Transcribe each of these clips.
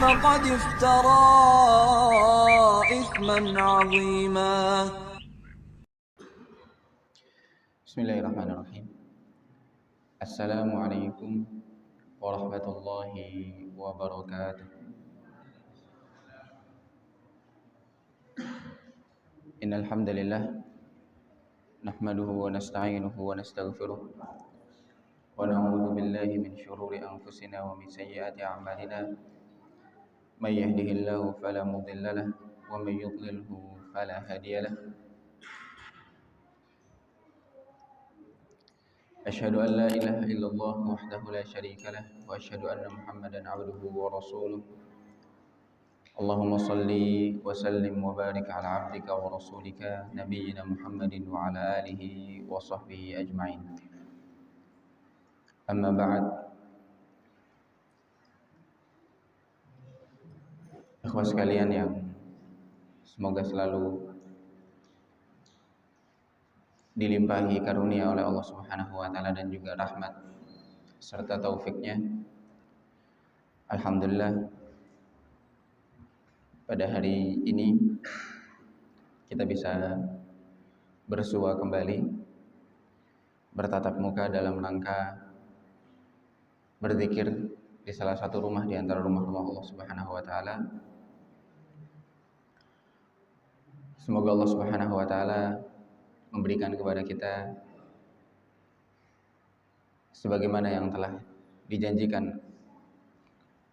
فقد افترى إثما عظيما. Bismillahirrahmanirrahim. Assalamualaikum warahmatullahi wabarakatuh. Innal hamdalillah nahmaduhu wa nasta'inuhu wa nastaghfiruh wa na'udzu billahi min shururi anfusina wa min sayyiati a'malina. May yahdihillahu fala mudilla lahu wa may yudlilhu fala hadiya lahu. أشهد أن لا إله إلا الله وحده لا شريك له وأشهد أن محمدا عبده ورسوله. اللهم صل وسلم وبارك على عبدك ورسولك نبينا محمد وعلى آله وصحبه أجمعين. أما بعد. Ikhwah sekalian yang semoga selalu dilimpahi karunia oleh Allah Subhanahu wa taala dan juga rahmat serta taufiknya. Alhamdulillah, pada hari ini kita bisa bersua kembali, bertatap muka dalam rangka berzikir di salah satu rumah di antara rumah-rumah Allah Subhanahu wa taala. Semoga Allah Subhanahu wa taala memberikan kepada kita sebagaimana yang telah dijanjikan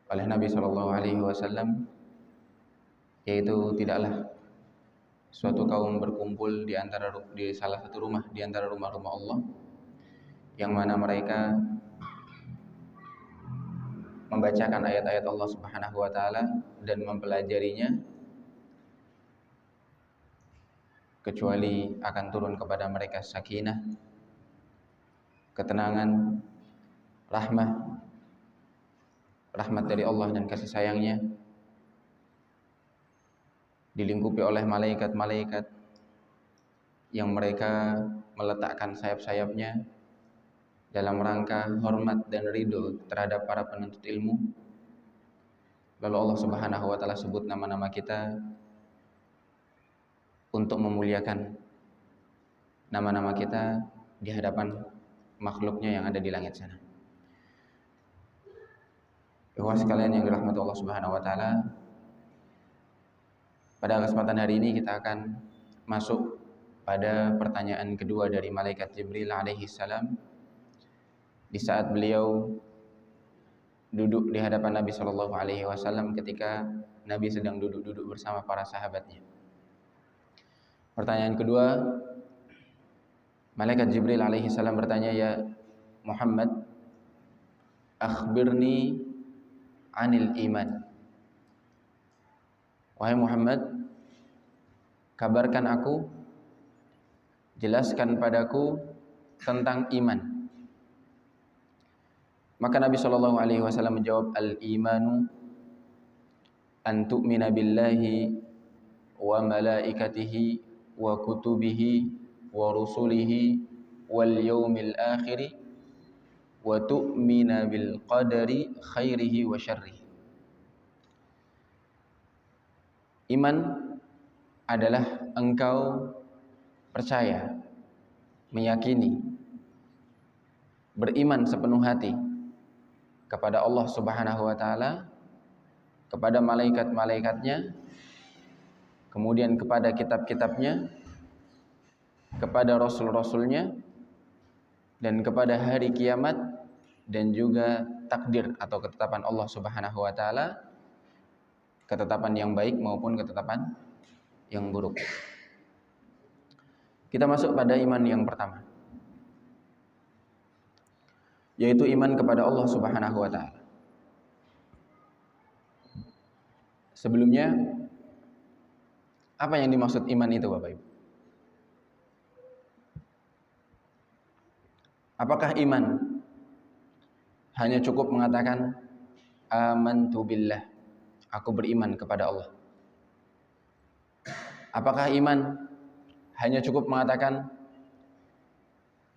oleh Nabi Shallallahu Alaihi Wasallam, yaitu tidaklah suatu kaum berkumpul di salah satu rumah di antara rumah-rumah Allah, yang mana mereka membacakan ayat-ayat Allah Subhanahu Wa Taala dan mempelajarinya, kecuali akan turun kepada mereka sakinah, ketenangan, rahmat dari Allah dan kasih sayangnya, dilingkupi oleh malaikat-malaikat yang mereka meletakkan sayap-sayapnya dalam rangka hormat dan ridho terhadap para penuntut ilmu. Lalu Allah Subhanahu wa taala sebut nama-nama kita untuk memuliakan nama-nama kita di hadapan makhluknya yang ada di langit sana. Ikhwah sekalian yang dirahmati Allah Subhanahu wa taala, pada kesempatan hari ini kita akan masuk pada pertanyaan kedua dari malaikat Jibril alaihi salam di saat beliau duduk di hadapan Nabi sallallahu alaihi wasallam ketika Nabi sedang duduk-duduk bersama para sahabatnya. Pertanyaan kedua, malaikat Jibril alaihi salam bertanya, "Ya Muhammad, akhbirni anil iman." Wahai Muhammad, kabarkan aku, jelaskan padaku tentang iman. Maka Nabi sallallahu alaihi wasallam menjawab, "Al-imanu an tu'mina billahi wa malaikatihi wa kutubihi wa rusulihi wal yaumil akhiri wa tu'mina bil qadari khairihi wa syarrihi." Iman adalah engkau percaya, meyakini, beriman sepenuh hati kepada Allah Subhanahu wa taala, kepada malaikat-malaikatnya, kemudian kepada kitab-kitabnya, kepada rasul-rasulnya, dan kepada hari kiamat, dan juga takdir atau ketetapan Allah Subhanahu wa taala, ketetapan yang baik maupun ketetapan yang buruk. Kita masuk pada iman yang pertama, yaitu iman kepada Allah Subhanahu wa taala. Sebelumnya, apa yang dimaksud iman itu, Bapak Ibu? Apakah iman hanya cukup mengatakan amantu billah, aku beriman kepada Allah? Apakah iman hanya cukup mengatakan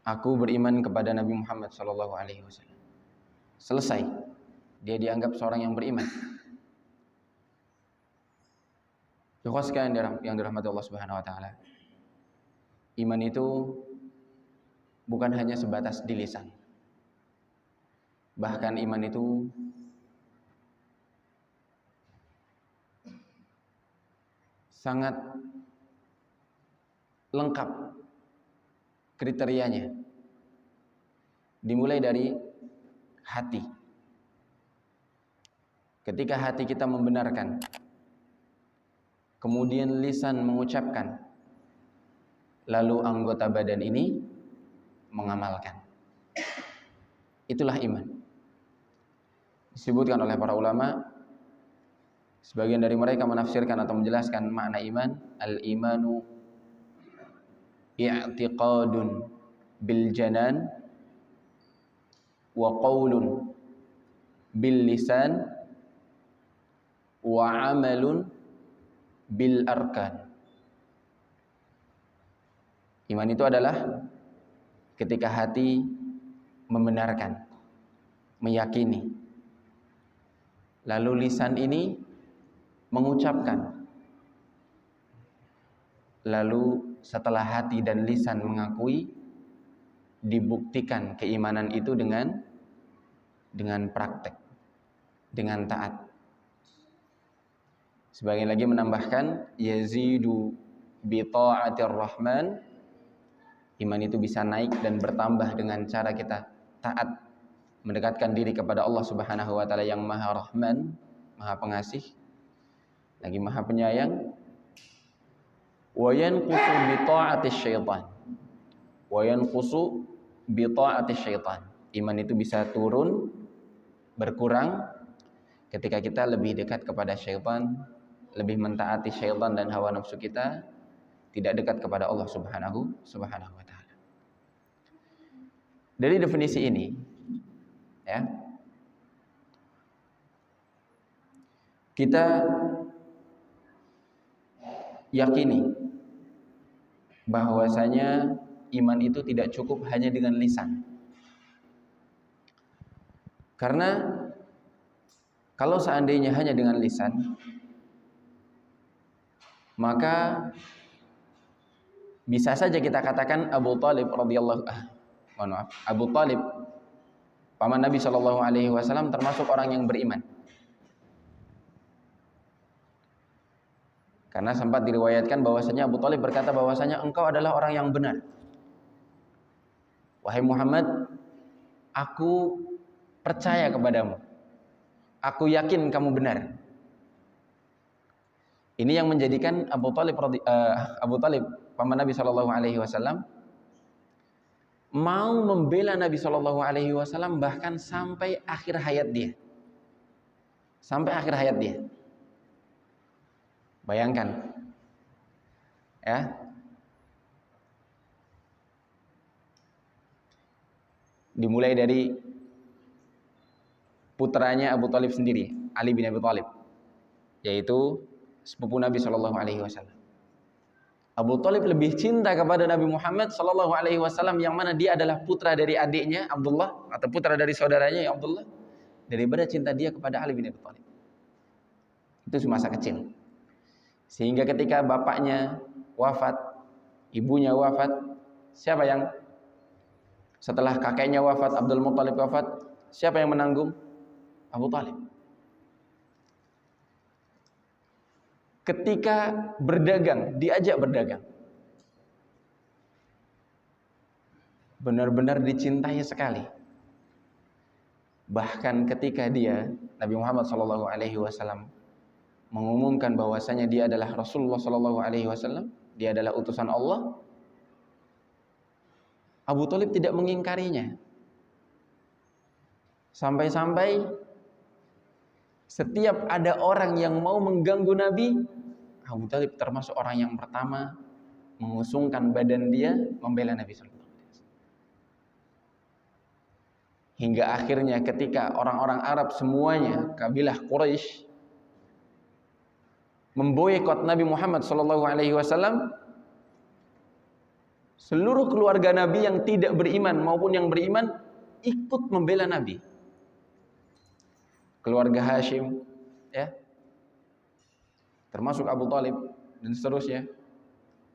aku beriman kepada Nabi Muhammad sallallahu alaihi wasallam? Selesai, dia dianggap seorang yang beriman? Ikhwas sekalian yang dirahmati Allah Subhanahu wa taala. Iman itu bukan hanya sebatas di lisan. Bahkan iman itu sangat lengkap kriterianya. Dimulai dari hati. Ketika hati kita membenarkan, kemudian lisan mengucapkan, lalu anggota badan ini mengamalkan. Itulah iman. Disebutkan oleh para ulama, sebagian dari mereka menafsirkan atau menjelaskan makna iman, al-imanu i'tiqadun bil janan wa qaulun bil lisan wa amalun bil arkan. Iman itu adalah ketika hati membenarkan, meyakini, lalu lisan ini mengucapkan, lalu setelah hati dan lisan mengakui, dibuktikan keimanan itu dengan praktek, dengan taat. Sebagian lagi menambahkan, yazidu bi ta'atir rahman. Iman itu bisa naik dan bertambah dengan cara kita taat, mendekatkan diri kepada Allah Subhanahu wa taala yang Maha Rahman, Maha Pengasih, lagi Maha Penyayang. Wa yanqusu bi ta'atis syaitan. Wa yanqusu bi ta'atis syaitan. Iman itu bisa turun, berkurang ketika kita lebih dekat kepada syaitan, lebih mentaati syaitan dan hawa nafsu kita, tidak dekat kepada Allah Subhanahu wa taala. Dari definisi ini, ya, kita yakini bahwasanya iman itu tidak cukup hanya dengan lisan. Karena kalau seandainya hanya dengan lisan, maka bisa saja kita katakan Abu Talib radhiyallahu Abu Talib paman Nabi Shallallahu alaihi wasallam termasuk orang yang beriman. Karena sempat diriwayatkan bahwasanya Abu Talib berkata bahwasanya engkau adalah orang yang benar. Wahai Muhammad, aku percaya kepadamu. Aku yakin kamu benar. Ini yang menjadikan Abu Talib paman Nabi Shallallahu alaihi wasallam mau membela Nabi Shallallahu alaihi wasallam bahkan sampai akhir hayat dia. Sampai akhir hayat dia. Bayangkan, ya, dimulai dari putranya Abu Talib sendiri, Ali bin Abi Thalib, yaitu sepupu Nabi Shallallahu alaihi wasallam. Abu Talib lebih cinta kepada Nabi Muhammad Shallallahu alaihi wasallam, yang mana dia adalah putra dari adiknya Abdullah atau putra dari saudaranya Abdullah, daripada cinta dia kepada Ali bin Abi Thalib. Itu semasa kecil. Sehingga ketika bapaknya wafat, ibunya wafat, siapa yang setelah kakeknya wafat, Abdul Muthalib wafat, siapa yang menanggung? Abu Talib. Ketika berdagang, diajak berdagang, benar-benar dicintai sekali. Bahkan ketika dia, Nabi Muhammad SAW mengumumkan bahwasanya dia adalah Rasulullah SAW, dia adalah utusan Allah, Abu Talib tidak mengingkarinya. Sampai-sampai setiap ada orang yang mau mengganggu Nabi, Abu Talib termasuk orang yang pertama mengusungkan badan dia membela Nabi SAW. Hingga akhirnya ketika orang-orang Arab semuanya, kabilah Quraisy, memboikot Nabi Muhammad SAW, seluruh keluarga Nabi yang tidak beriman maupun yang beriman ikut membela Nabi. Keluarga Hashim, ya, termasuk Abu Talib, dan seterusnya.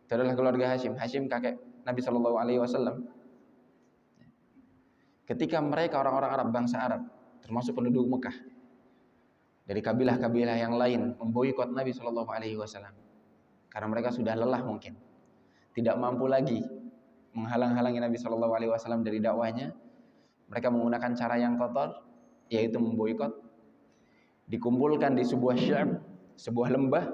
Itu adalah keluarga Hashim. Hashim kakek Nabi Shallallahu Alaihi Wasallam. Ketika mereka orang-orang Arab, bangsa Arab, termasuk penduduk Mekah, dari kabilah-kabilah yang lain memboikot Nabi Shallallahu Alaihi Wasallam karena mereka sudah lelah mungkin, tidak mampu lagi menghalang-halangi Nabi Shallallahu Alaihi Wasallam dari dakwahnya. Mereka menggunakan cara yang kotor, yaitu memboikot. Dikumpulkan di sebuah syam, sebuah lembah.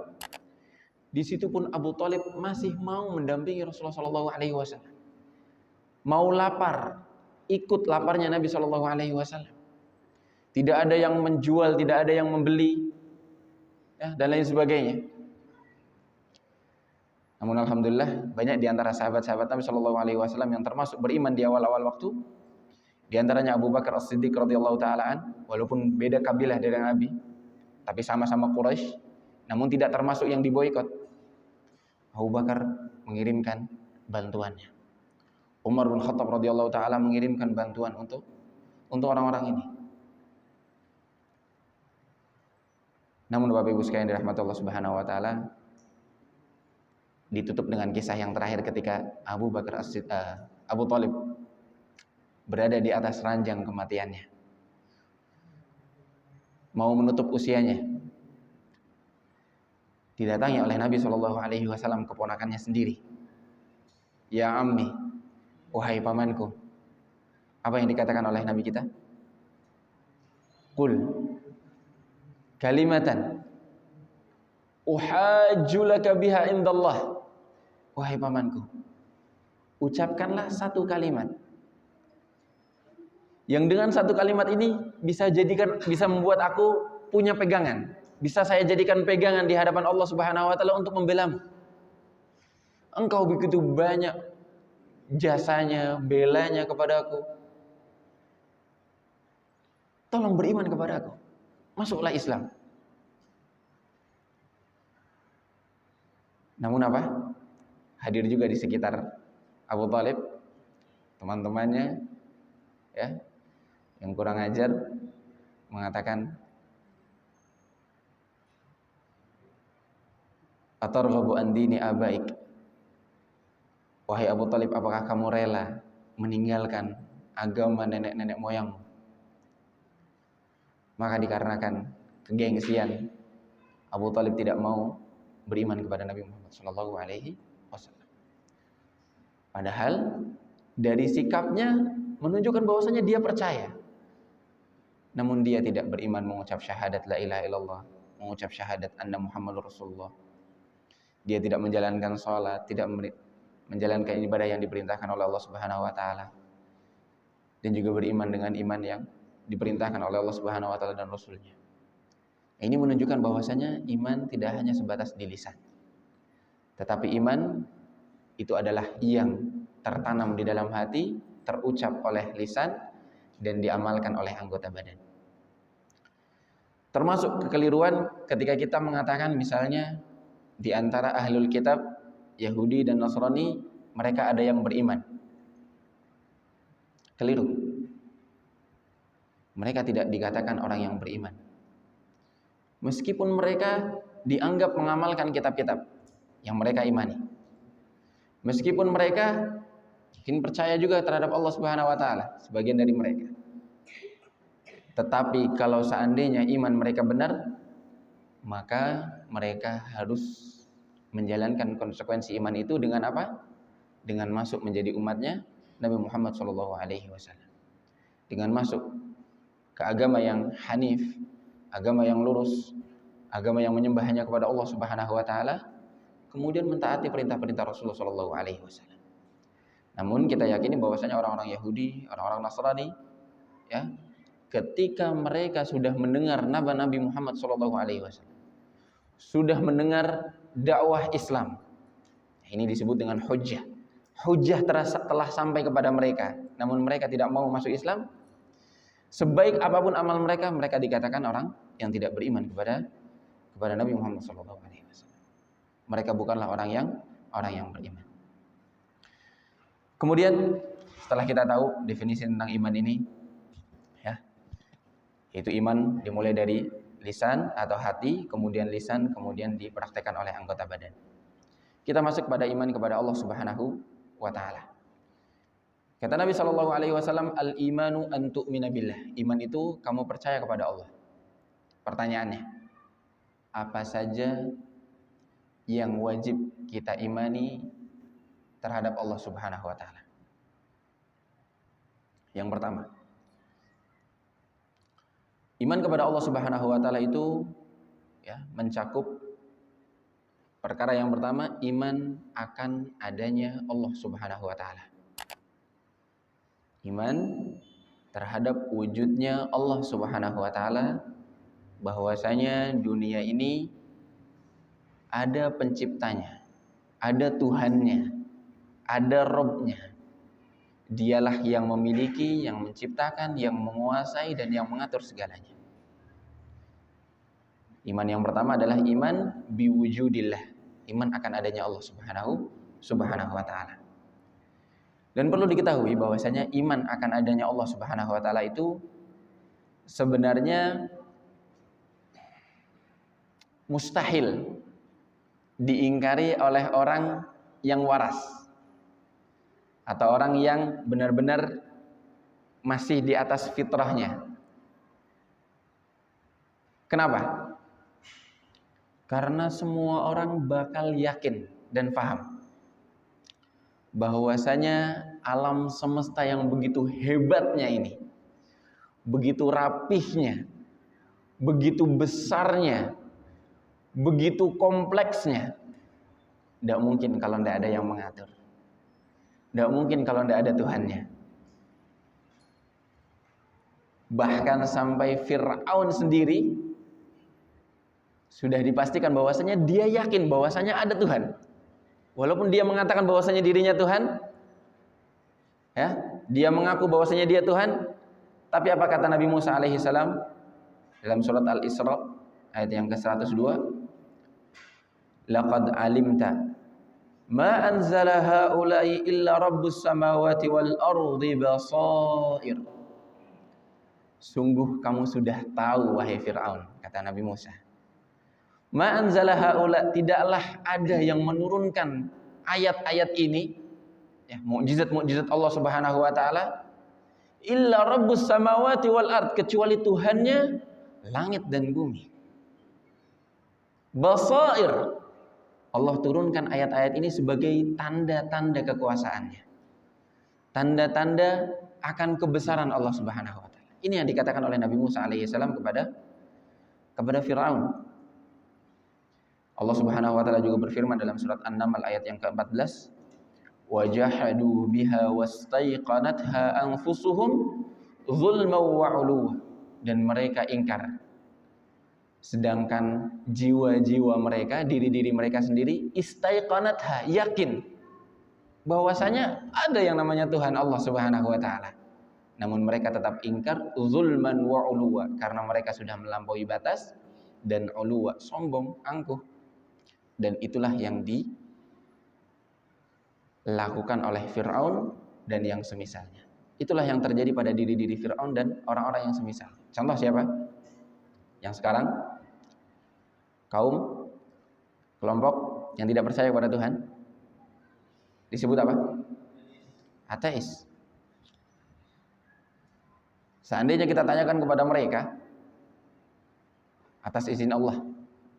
Di situ pun Abu Thalib masih mau mendampingi Rasulullah Shallallahu Alaihi Wasallam, mau lapar, ikut laparnya Nabi Shallallahu Alaihi Wasallam. Tidak ada yang menjual, tidak ada yang membeli, ya, dan lain sebagainya. Namun alhamdulillah banyak di antara sahabat-sahabat Nabi Shallallahu Alaihi Wasallam yang termasuk beriman di awal-awal waktu. Di antaranya Abu Bakar As-Siddiq radhiyallahu taalaan, walaupun beda kabilah dari Nabi, tapi sama-sama Quraisy, namun tidak termasuk yang diboikot. Abu Bakar mengirimkan bantuannya. Umar bin Khattab radhiyallahu taala mengirimkan bantuan untuk orang-orang ini. Namun Bapak Ibu sekalian dirahmati Allah Subhanahu wa taala, ditutup dengan kisah yang terakhir ketika Abu Thalib berada di atas ranjang kematiannya, mau menutup usianya. Didatangi oleh Nabi Shallallahu Alaihi Wasallam keponakannya sendiri. Ya ammi, wahai pamanku. Apa yang dikatakan oleh Nabi kita? Qul kalimatan uhajju laka biha indallah. Wahai pamanku, ucapkanlah satu kalimat yang dengan satu kalimat ini bisa membuat aku punya pegangan, bisa saya jadikan pegangan di hadapan Allah Subhanahu wa taala untuk membelamu. Engkau begitu banyak jasanya, belanya kepada aku. Tolong beriman kepada aku. Masuklah Islam. Namun apa? Hadir juga di sekitar Abu Thalib teman-temannya, ya, yang kurang ajar, mengatakan, atarghabu an dini abaik. Wahai Abu Thalib, apakah kamu rela meninggalkan agama nenek-nenek moyangmu? Maka dikarenakan kegengsian, Abu Thalib tidak mau beriman kepada Nabi Muhammad sallallahu alaihi wasallam. Padahal dari sikapnya menunjukkan bahwasanya dia percaya. Namun dia tidak beriman mengucap syahadat la ilaha illallah, mengucap syahadat anna Muhammadur Rasulullah. Dia tidak menjalankan sholat, tidak menjalankan ibadah yang diperintahkan oleh Allah Subhanahu wa taala. Dan juga beriman dengan iman yang diperintahkan oleh Allah Subhanahu wa taala dan Rasulnya. Ini menunjukkan bahwasanya iman tidak hanya sebatas di lisan. Tetapi iman itu adalah yang tertanam di dalam hati, terucap oleh lisan, dan diamalkan oleh anggota badan. Termasuk kekeliruan ketika kita mengatakan misalnya di antara ahlul kitab Yahudi dan Nasrani mereka ada yang beriman. Keliru. Mereka tidak dikatakan orang yang beriman. Meskipun mereka dianggap mengamalkan kitab-kitab yang mereka imani. Meskipun mereka mungkin percaya juga terhadap Allah Subhanahu wa taala, sebagian dari mereka. Tetapi kalau seandainya iman mereka benar, maka mereka harus menjalankan konsekuensi iman itu dengan apa? Dengan masuk menjadi umatnya Nabi Muhammad SAW. Dengan masuk ke agama yang hanif, agama yang lurus, agama yang menyembah hanya kepada Allah Subhanahu wa taala, kemudian mentaati perintah-perintah Rasulullah SAW. Namun kita yakini bahwasanya orang-orang Yahudi, orang-orang Nasrani, ya, ketika mereka sudah mendengar Nabi Muhammad SAW, sudah mendengar dakwah Islam, ini disebut dengan hujjah. Hujjah telah sampai kepada mereka, namun mereka tidak mau masuk Islam. Sebaik apapun amal mereka, mereka dikatakan orang yang tidak beriman kepada Nabi Muhammad SAW. Mereka bukanlah orang yang beriman. Kemudian setelah kita tahu definisi tentang iman ini, ya, yaitu iman dimulai dari lisan atau hati, kemudian lisan, kemudian dipraktekkan oleh anggota badan. kita masuk pada iman kepada Allah Subhanahu wa taala. Kata Nabi sallallahu alaihi wasallam, al-imanu an tu'mina billah. Iman itu kamu percaya kepada Allah. Pertanyaannya, apa saja yang wajib kita imani terhadap Allah Subhanahu wa taala? Yang pertama, iman kepada Allah Subhanahu wa taala itu mencakup perkara yang pertama, iman akan adanya Allah Subhanahu wa taala. Iman terhadap wujudnya Allah Subhanahu wa taala, bahwasanya dunia ini ada penciptanya, ada Tuhannya, ada Robnya. Dialah yang memiliki, yang menciptakan, yang menguasai, dan yang mengatur segalanya. Iman yang pertama adalah iman biwujudillah, iman akan adanya Allah Subhanahu wa taala. Dan perlu diketahui bahwasanya iman akan adanya Allah Subhanahu wa taala itu sebenarnya mustahil diingkari oleh orang yang waras atau orang yang benar-benar masih di atas fitrahnya. Kenapa? Karena semua orang bakal yakin dan paham bahwasanya alam semesta yang begitu hebatnya ini, begitu rapihnya, begitu besarnya, begitu kompleksnya, tidak mungkin kalau tidak ada yang mengatur, tidak mungkin kalau tidak ada Tuhannya. Bahkan sampai Fir'aun sendiri sudah dipastikan bahwasanya dia yakin bahwasanya ada Tuhan. Walaupun dia mengatakan bahwasanya dirinya Tuhan, dia mengaku bahwasanya dia Tuhan, tapi apa kata Nabi Musa alaihi salam dalam surat Al-Isra ayat yang ke-102? Laqad alimta ma anzala haula'i illa rabbus samawati wal ardi basair. Sungguh kamu sudah tahu wahai Fir'aun, kata Nabi Musa. Ma anzala haula, tidaklah ada yang menurunkan ayat-ayat ini, mukjizat-mukjizat Allah Subhanahu wa taala, illa rabbus samawati wal ard, kecuali Tuhannya langit dan bumi. Basair, Allah turunkan ayat-ayat ini sebagai tanda-tanda kekuasaannya, tanda-tanda akan kebesaran Allah Subhanahu wa taala. Ini yang dikatakan oleh Nabi Musa alaihi salam kepada Fir'aun. Allah Subhanahu wa taala juga berfirman dalam surat An-Naml ayat yang ke-14, wajahadu biha wastaiqanatha anfusuhum zulman wa 'uluwa, dan mereka ingkar, sedangkan jiwa-jiwa mereka, diri-diri mereka sendiri, istaiqanatha, yakin bahwasanya ada yang namanya Tuhan Allah Subhanahu wa taala. Namun mereka tetap ingkar, zulman wa 'uluwa, karena mereka sudah melampaui batas, dan 'uluwa, sombong, angkuh. Dan itulah yang dilakukan oleh Fir'aun dan yang semisalnya. Itulah yang terjadi pada diri-diri Fir'aun dan orang-orang yang semisal. Contoh siapa? Yang sekarang kaum kelompok yang tidak percaya kepada Tuhan disebut apa? Ateis. Seandainya kita tanyakan kepada mereka atas izin Allah,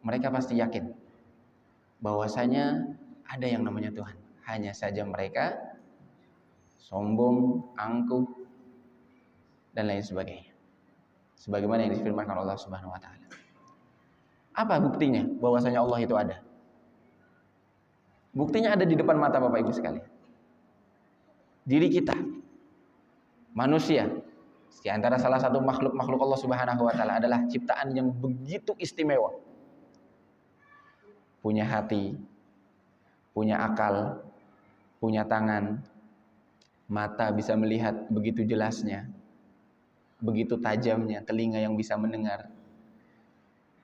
mereka pasti yakin bahwasanya ada yang namanya Tuhan. Hanya saja mereka sombong, angkuh, dan lain sebagainya. Sebagaimana yang difirmankan Allah Subhanahu wa taala. Apa buktinya bahwasanya Allah itu ada? Buktinya ada di depan mata Bapak Ibu sekalian. Diri kita, manusia, di antara salah satu makhluk-makhluk Allah Subhanahu wa taala adalah ciptaan yang begitu istimewa. Punya hati, punya akal, punya tangan, mata bisa melihat begitu jelasnya, begitu tajamnya, telinga yang bisa mendengar,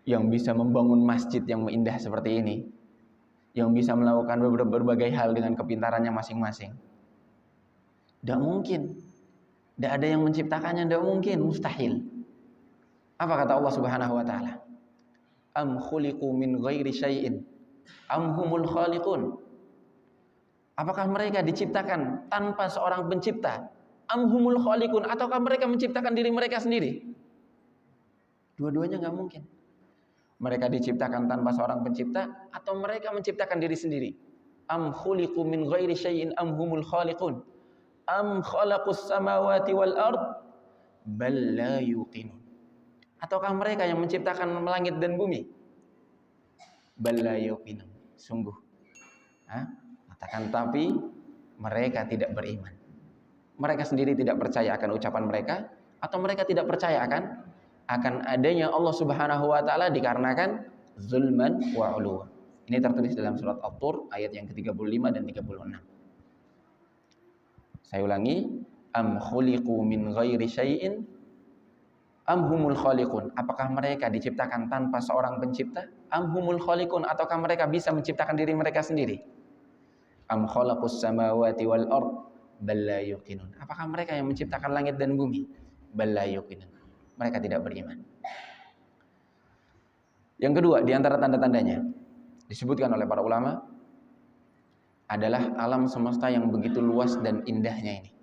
yang bisa membangun masjid yang indah seperti ini, yang bisa melakukan berbagai hal dengan kepintarannya masing-masing. Tidak mungkin, tidak ada yang menciptakannya, tidak mungkin, mustahil. Apa kata Allah Subhanahu wa taala? Am khuliqu min ghairi syai'in am humul khaliqun. Apakah mereka diciptakan tanpa seorang pencipta? Am humul khaliqun, ataukah mereka menciptakan diri mereka sendiri? Dua-duanya nggak mungkin. Mereka diciptakan tanpa seorang pencipta atau mereka menciptakan diri sendiri. Am khuliqu min ghairi syai'in am humul khaliqun am khalaqus samawati wal ard bal la yuqinun. Ataukah mereka yang menciptakan langit dan bumi? Bal la yuqinun. Sungguh. Katakan tapi mereka tidak beriman. Mereka sendiri tidak percaya akan ucapan mereka, atau mereka tidak percaya akan adanya Allah Subhanahu wa taala dikarenakan zulman wa uluwa. Ini tertulis dalam surat At-Tur ayat yang ke-35 dan 36. Saya ulangi, am khuliqu min ghairi syai'in am humul khaliqun. Apakah mereka diciptakan tanpa seorang pencipta? Am humul khaliqun, ataukah mereka bisa menciptakan diri mereka sendiri? Am khalaqus samawati wal ard bal la yuqinun. Apakah mereka yang menciptakan langit dan bumi? Bal la yuqinun. Mereka tidak beriman. Yang kedua, di antara tanda-tandanya disebutkan oleh para ulama adalah alam semesta yang begitu luas dan indahnya ini.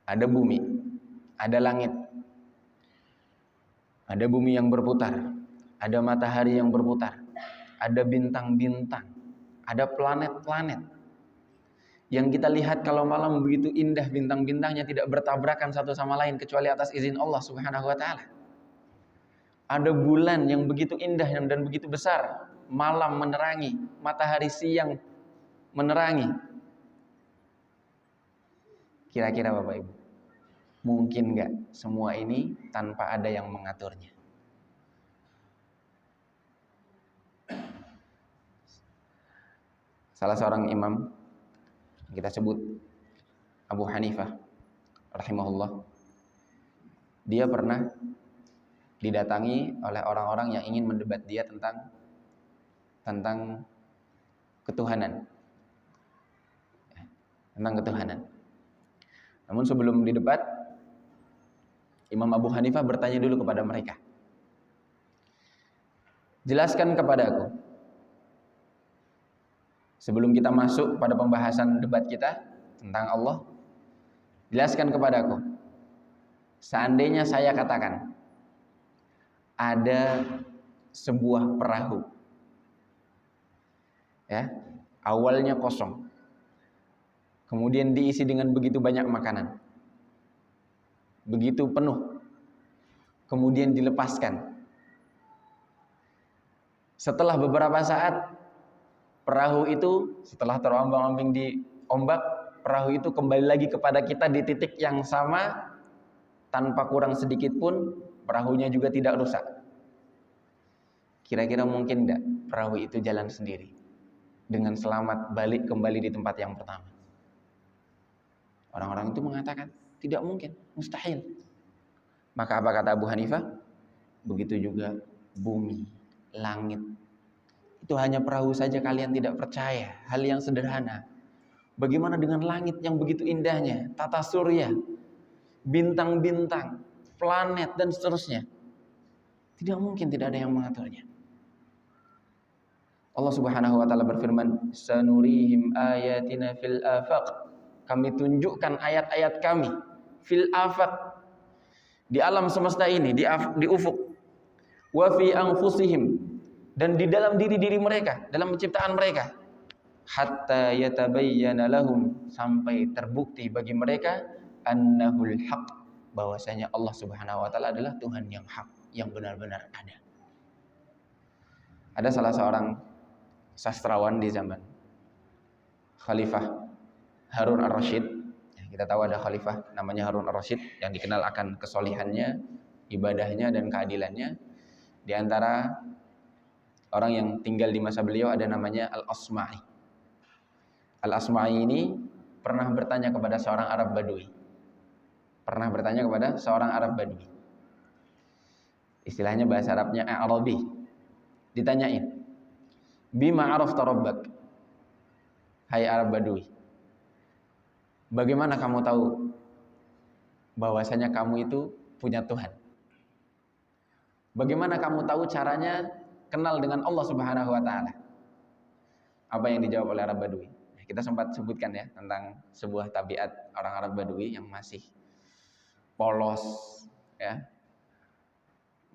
Ada bumi, ada langit, ada bumi yang berputar, ada matahari yang berputar, ada bintang-bintang, ada planet-planet. Yang kita lihat kalau malam begitu indah, bintang-bintangnya tidak bertabrakan satu sama lain kecuali atas izin Allah Subhanahu wa taala. Ada bulan yang begitu indah dan begitu besar, malam menerangi, matahari siang menerangi. Kira-kira Bapak Ibu, mungkin enggak semua ini tanpa ada yang mengaturnya? Salah seorang imam kita sebut Abu Hanifah rahimahullah, dia pernah didatangi oleh orang-orang yang ingin mendebat dia tentang ketuhanan. Namun sebelum didebat, Imam Abu Hanifah bertanya dulu kepada mereka, jelaskan kepadaku, sebelum kita masuk pada pembahasan debat kita tentang Allah, jelaskan kepadaku, seandainya saya katakan ada sebuah perahu, ya, awalnya kosong, kemudian diisi dengan begitu banyak makanan, begitu penuh, kemudian dilepaskan. Setelah beberapa saat, perahu itu setelah terombang-ambing di ombak, perahu itu kembali lagi kepada kita di titik yang sama, tanpa kurang sedikit pun, perahunya juga tidak rusak. Kira-kira mungkin enggak perahu itu jalan sendiri dengan selamat balik kembali di tempat yang pertama? Orang-orang itu mengatakan tidak mungkin, mustahil. Maka apa kata Abu Hanifah? Begitu juga bumi, langit. Itu hanya perahu saja kalian tidak percaya. Hal yang sederhana. Bagaimana dengan langit yang begitu indahnya, tata surya, bintang-bintang, planet dan seterusnya? Tidak mungkin tidak ada yang mengaturnya. Allah Subhanahu wa taala berfirman, "Sanurihim ayatina fil afaq." Kami tunjukkan ayat-ayat kami fil afaq, di alam semesta ini, di ufuk. Wa fi anfusihim, dan di dalam diri-diri mereka, dalam penciptaan mereka. Hatta yatabayyana lahum, sampai terbukti bagi mereka annahul haq, bahwasanya Allah Subhanahu wa taala adalah Tuhan yang hak, yang benar-benar ada. Ada salah seorang sastrawan di zaman Khalifah Harun ar-Rasyid. Kita tahu ada khalifah namanya Harun ar-Rasyid yang dikenal akan kesolihannya, ibadahnya dan keadilannya. Di antara orang yang tinggal di masa beliau ada namanya Al-Asma'i. Al-Asma'i ini pernah bertanya kepada seorang Arab Badui. Istilahnya bahasa Arabnya Arabi. Ditanyain, bima arafta rabbak? Hai Arab Badui, bagaimana kamu tahu bahwasanya kamu itu punya Tuhan? Bagaimana kamu tahu caranya kenal dengan Allah Subhanahu wa taala? Apa yang dijawab oleh Arab Badui? Kita sempat sebutkan ya tentang sebuah tabiat orang Arab Badui yang masih polos ya.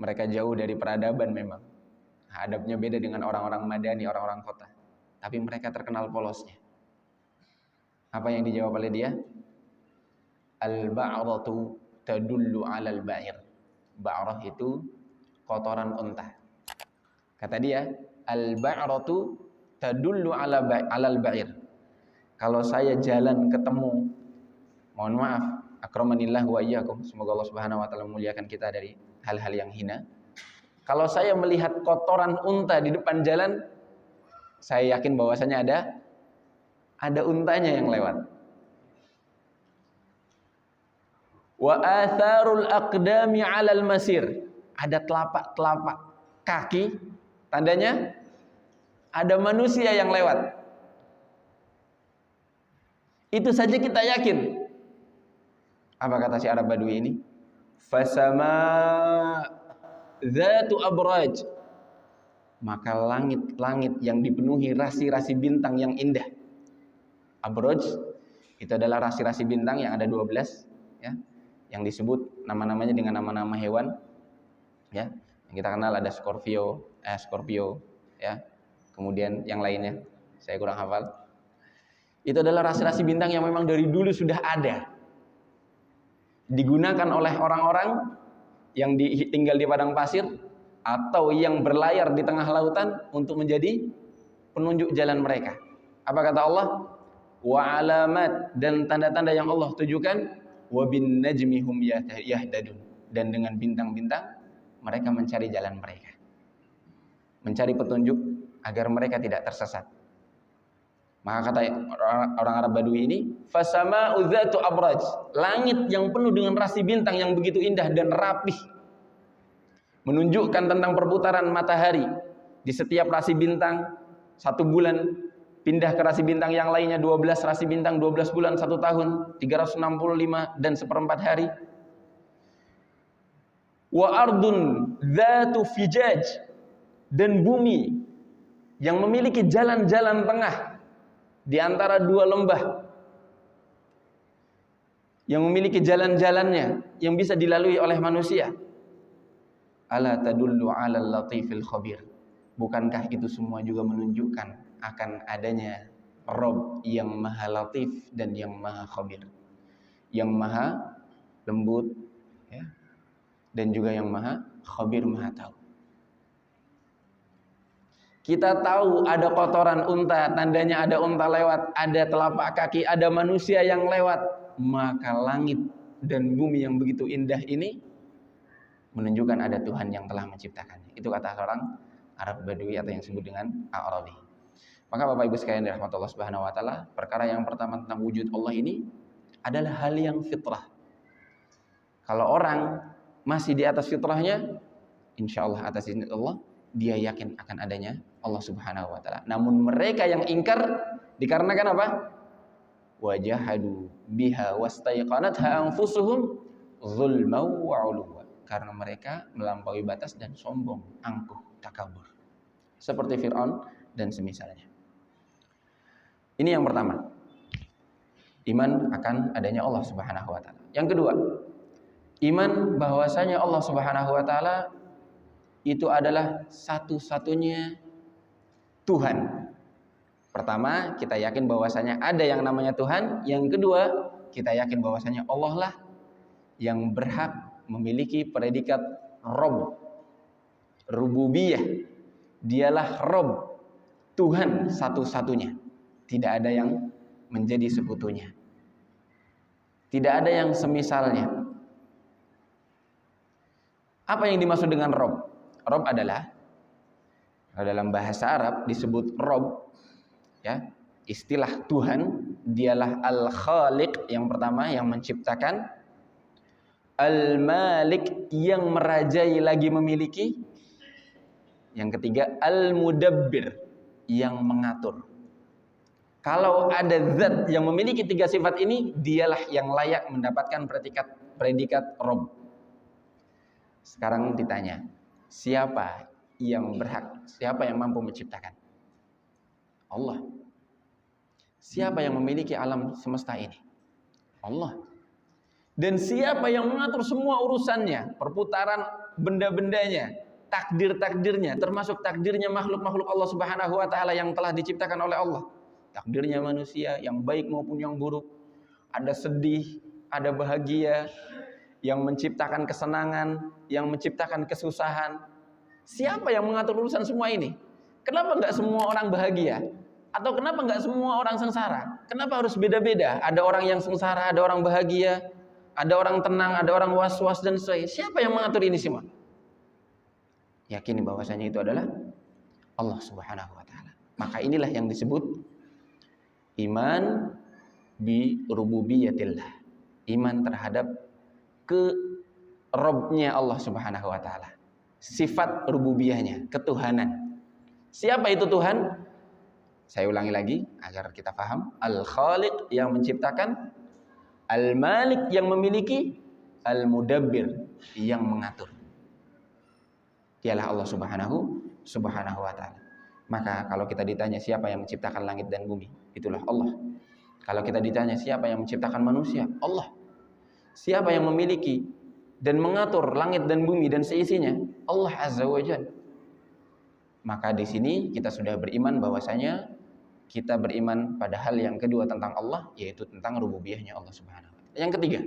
Mereka jauh dari peradaban memang. Adabnya beda dengan orang-orang Madani, orang-orang kota. Tapi mereka terkenal polosnya. Apa yang dijawab oleh dia? Al-ba'ratu tadullu 'alal ba'ir. Ba'rah itu kotoran unta. Kata dia, al-ba'ratu tadullu 'alal ba'ir. Kalau saya jalan ketemu, mohon maaf, akramanillah wa iyyakum, semoga Allah Subhanahu wa taala memuliakan kita dari hal-hal yang hina. Kalau saya melihat kotoran unta di depan jalan, saya yakin bahwasanya ada untanya yang lewat. Wa atharul aqdami 'alal masir. Ada telapak-telapak kaki, tandanya ada manusia yang lewat. Itu saja kita yakin. Apa kata si Arab Badui ini? Fasama dzatu abraj. Maka langit-langit yang dipenuhi rasi-rasi bintang yang indah. Abraj itu adalah rasi-rasi bintang yang ada 12 ya, yang disebut nama-namanya dengan nama-nama hewan ya. Yang kita kenal ada Scorpio ya. Kemudian yang lainnya saya kurang hafal. Itu adalah rasi-rasi bintang yang memang dari dulu sudah ada. Digunakan oleh orang-orang yang tinggal di padang pasir atau yang berlayar di tengah lautan untuk menjadi penunjuk jalan mereka. Apa kata Allah? Wa alamat, dan tanda-tanda yang Allah tujukan, wa bin najmi hum yahtadun, dan dengan bintang-bintang mereka mencari jalan mereka. Mencari petunjuk agar mereka tidak tersesat. Maka kata orang Arab Badui ini, fasama'u dzatu abraj, langit yang penuh dengan rasi bintang yang begitu indah dan rapih, menunjukkan tentang perputaran matahari. Di setiap rasi bintang 1 bulan pindah ke rasi bintang yang lainnya, 12 rasi bintang 12 bulan 1 tahun, 365 dan 1/4 hari. Wa ardun dzatu fijaj, dan bumi yang memiliki jalan-jalan tengah di antara 2 lembah, yang memiliki jalan-jalannya yang bisa dilalui oleh manusia. Ala tadullu 'alal latifil khabir. Bukankah itu semua juga menunjukkan akan adanya Rabb yang maha latif dan yang maha khabir, yang maha lembut ya, dan juga yang maha khabir, maha tahu. Kita tahu ada kotoran unta, tandanya ada unta lewat, ada telapak kaki, ada manusia yang lewat. Maka langit dan bumi yang begitu indah ini menunjukkan ada Tuhan yang telah menciptakannya. Itu kata orang Arab Badui atau yang disebut dengan A'rabi. Maka Bapak Ibu sekalian dirahmati Allah Subhanahu wa taala, perkara yang pertama tentang wujud Allah ini adalah hal yang fitrah. Kalau orang masih di atas fitrahnya, insyaallah atas izin Allah, dia yakin akan adanya Allah Subhanahu wa taala. Namun mereka yang ingkar dikarenakan apa? Wajahadu biha wastaiqanatha anfusuhum zulman wa 'uluwa. Karena mereka melampaui batas dan sombong, angkuh, takabur. Seperti Fir'aun dan semisalnya. Ini yang pertama. Iman akan adanya Allah Subhanahu wa taala. Yang kedua, iman bahwasanya Allah Subhanahu wa taala itu adalah satu-satunya Tuhan. Pertama, kita yakin bahwasanya ada yang namanya Tuhan. Yang kedua, kita yakin bahwasanya Allah lah yang berhak memiliki predikat Rabb, rububiyah. Dialah Rabb, Tuhan satu-satunya. Tidak ada yang menjadi sekutunya. Tidak ada yang semisalnya. Apa yang dimaksud dengan Rabb? Rabb adalah, dalam bahasa Arab disebut Rabb ya, istilah Tuhan, dialah Al-Khaliq yang pertama, yang menciptakan, Al-Malik yang merajai lagi memiliki, yang ketiga Al-Mudabbir yang mengatur. Kalau ada zat yang memiliki 3 sifat ini, dialah yang layak mendapatkan predikat Rabb. Sekarang ditanya, siapa yang berhak, siapa yang mampu menciptakan? Allah. Siapa yang memiliki alam semesta ini? Allah. Dan siapa yang mengatur semua urusannya, perputaran benda-bendanya, takdir-takdirnya, termasuk takdirnya makhluk-makhluk Allah Subhanahu wa taala yang telah diciptakan oleh Allah. Takdirnya manusia yang baik maupun yang buruk. Ada sedih, ada bahagia, yang menciptakan kesenangan, yang menciptakan kesusahan. Siapa yang mengatur urusan semua ini? Kenapa enggak semua orang bahagia? Atau kenapa enggak semua orang sengsara? Kenapa harus beda-beda? Ada orang yang sengsara, ada orang bahagia, ada orang tenang, ada orang was-was dan sebagainya. Siapa yang mengatur ini semua? Yakini bahwasanya itu adalah Allah Subhanahu wa taala. Maka inilah yang disebut iman bi rububiyatillah. Iman terhadap Robnya Allah Subhanahu wa taala. Sifat rububiyahnya, ketuhanan. Siapa itu Tuhan? Saya ulangi lagi agar kita paham. Al-Khaliq yang menciptakan, Al-Malik yang memiliki, Al-Mudabbir yang mengatur. Dialah Allah Subhanahu wa taala. Maka kalau kita ditanya siapa yang menciptakan langit dan bumi, itulah Allah. Kalau kita ditanya siapa yang menciptakan manusia, Allah. Siapa yang memiliki dan mengatur langit dan bumi dan seisinya, Allah Azza wa Jalla. Maka di sini kita sudah beriman bahwasanya kita beriman pada hal yang kedua tentang Allah, yaitu tentang rububiyahnya Allah Subhanahu wa taala. Yang ketiga,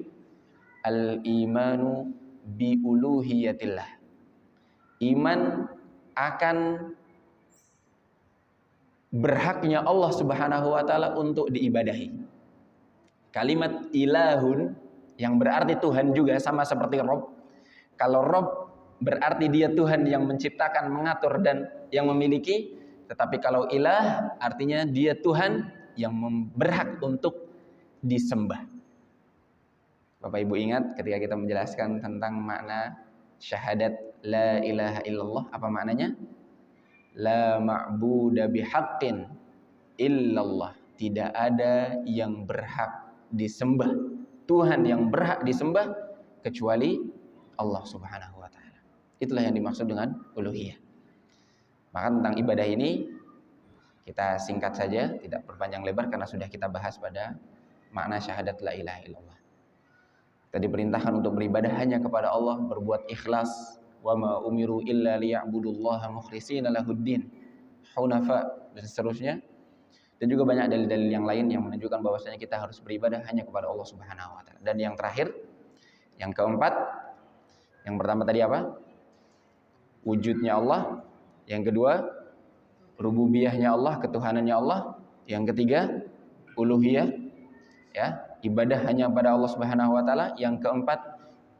al-imanu bi uluhiyatillah. Iman akan berhaknya Allah Subhanahu wa taala untuk diibadahi. Kalimat ilahun yang berarti Tuhan juga sama seperti Rob. Kalau Rob berarti dia Tuhan yang menciptakan, mengatur dan yang memiliki. Tetapi kalau ilah artinya dia Tuhan yang berhak untuk disembah. Bapak Ibu ingat ketika kita menjelaskan tentang makna syahadat la ilaha illallah, apa maknanya? La ma'buda bihaqqin illallah. Tidak ada yang berhak disembah, Tuhan yang berhak disembah kecuali Allah Subhanahu wa taala. Itulah yang dimaksud dengan uluhiyah. Maka tentang ibadah ini kita singkat saja, tidak berpanjang lebar karena sudah kita bahas pada makna syahadat la ilaha illallah. Kita diperintahkan untuk beribadah hanya kepada Allah, berbuat ikhlas, wa ma umiru illa liya'budullaha mukhlishina lahuddin hunafa dan seterusnya. Dan juga banyak dalil-dalil yang lain yang menunjukkan bahwasanya kita harus beribadah hanya kepada Allah Subhanahu wa taala. Dan yang terakhir, yang keempat, yang pertama tadi apa? Wujudnya Allah. Yang kedua, rububiyahnya Allah, ketuhanannya Allah. Yang ketiga, uluhiyah, ya, ibadah hanya pada Allah Subhanahu wa taala. Yang keempat,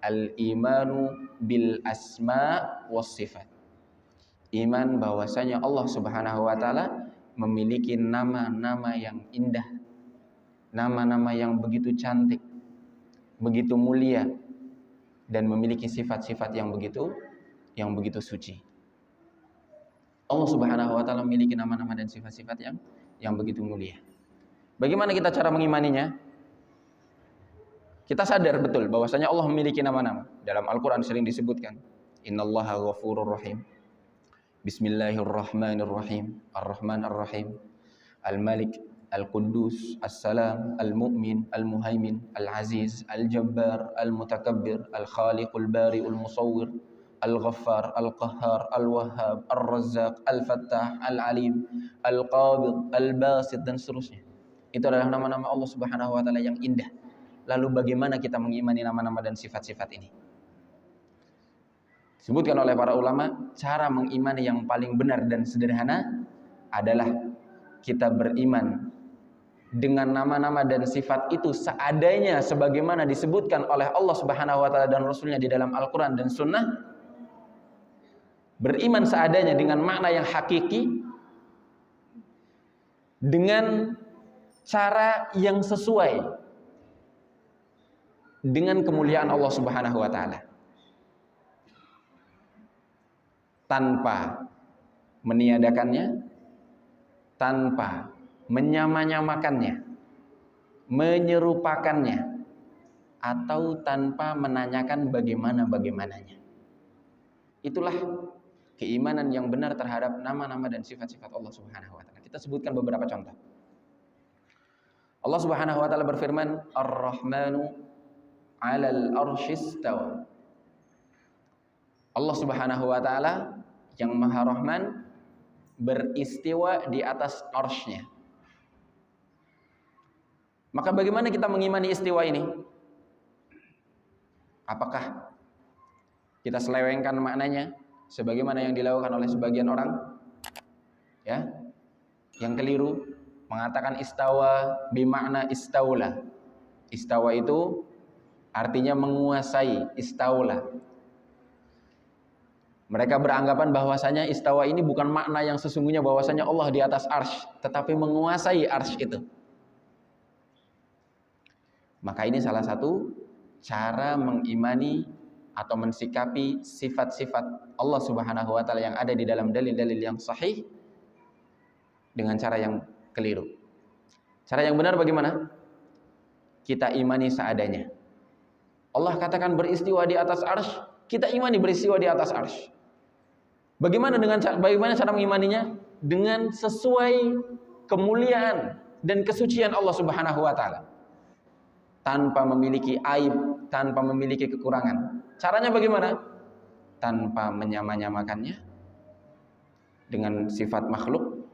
al-imanu bil asma was sifat. Iman bahwasanya Allah Subhanahu wa taala memiliki nama-nama yang indah, nama-nama yang begitu cantik, begitu mulia, dan memiliki sifat-sifat yang begitu suci. Allah Subhanahu wa taala memiliki nama-nama dan sifat-sifat yang begitu mulia. Bagaimana kita cara mengimaninya? Kita sadar betul bahwasanya Allah memiliki nama-nama. Dalam Al-Qur'an sering disebutkan, innallaha ghafurur rahim. Bismillahirrahmanirrahim. Ar-Rahman Ar-Rahim. Al-Malik, Al-Quddus, As-Salam, Al-Mu'min, Al-Muhaimin, Al-Aziz, Al-Jabbar, Al-Mutakabbir, Al-Khaliqul Bari'ul Musawwir, Al-Ghaffar, Al-Qahhar, Al-Wahhab, Ar-Razzaq, Al-Fattah, Al-Alim, Al-Qabid, Al-Basit dan seterusnya. Itu adalah nama-nama Allah Subhanahu wa taala yang indah. Lalu bagaimana kita mengimani nama-nama dan sifat-sifat ini? Disebutkan oleh para ulama, cara mengimani yang paling benar dan sederhana adalah kita beriman dengan nama-nama dan sifat itu seadanya sebagaimana disebutkan oleh Allah Subhanahu wa taala dan Rasulnya di dalam Al-Qur'an dan Sunnah. Beriman seadanya dengan makna yang hakiki, dengan cara yang sesuai dengan kemuliaan Allah Subhanahu wa taala. Tanpa meniadakannya, tanpa menyamanyamakannya, menyerupakannya, atau tanpa menanyakan bagaimana-bagaimananya. Itulah keimanan yang benar terhadap nama-nama dan sifat-sifat Allah Subhanahu wa taala. Kita Kita sebutkan beberapa contoh. Allah Subhanahu wa taala berfirman, Ar-Rahmanu 'alal arsy istawa. Allah Subhanahu wa taala yang Maha Rahman beristiwa di atas arsy-Nya. Maka bagaimana kita mengimani istiwa ini? Apakah kita selewengkan maknanya sebagaimana yang dilakukan oleh sebagian orang? Ya. Yang keliru mengatakan istawa bimakna istaula. Istawa itu artinya menguasai, istaula. Mereka beranggapan bahwasanya istawa ini bukan makna yang sesungguhnya bahwasanya Allah di atas arsy, tetapi menguasai arsy itu. Maka ini salah satu cara mengimani atau mensikapi sifat-sifat Allah Subhanahu wa taala yang ada di dalam dalil-dalil yang sahih dengan cara yang keliru. Cara yang benar bagaimana? Kita imani seadanya. Allah katakan beristiwa di atas arsy, kita imani beristiwa di atas arsy. Bagaimana cara mengimaninya? Dengan sesuai kemuliaan dan kesucian Allah Subhanahu wa taala. Tanpa memiliki aib, tanpa memiliki kekurangan. Caranya bagaimana? Tanpa menyama-nyamakannya dengan sifat makhluk,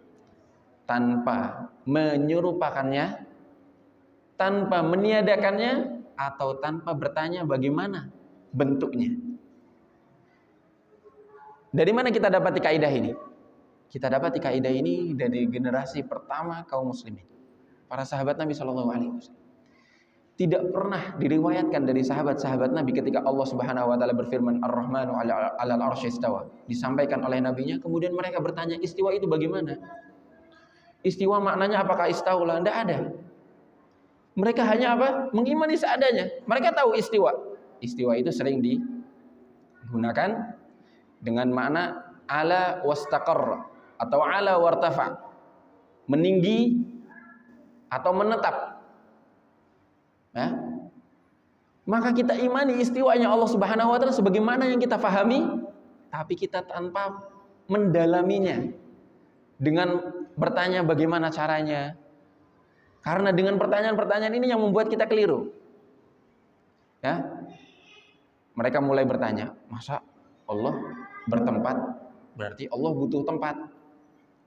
tanpa menyerupakannya, tanpa meniadakannya, atau tanpa bertanya bagaimana bentuknya. Dari mana kita dapati kaidah ini? Kita dapati kaidah ini dari generasi pertama kaum muslimin, para sahabat Nabi SAW. Tidak pernah diriwayatkan dari sahabat-sahabat Nabi ketika Allah Subhanahu wa taala berfirman Ar-Rahmanu 'alal arsy istawa, disampaikan oleh nabinya, kemudian mereka bertanya istiwa itu bagaimana? Istiwa maknanya apakah istaula? Tidak ada. Mereka hanya apa? Mengimani seadanya. Mereka tahu istiwa. Istiwa itu sering digunakan dengan makna ala wastaqarra atau ala wartafa, meninggi atau menetap. Ya. Maka kita imani istiwanya Allah Subhanahu wa taala sebagaimana yang kita fahami, tapi kita tanpa mendalaminya dengan bertanya bagaimana caranya. Karena dengan pertanyaan-pertanyaan ini yang membuat kita keliru. Ya. Mereka mulai bertanya, masa Allah bertempat? Berarti Allah butuh tempat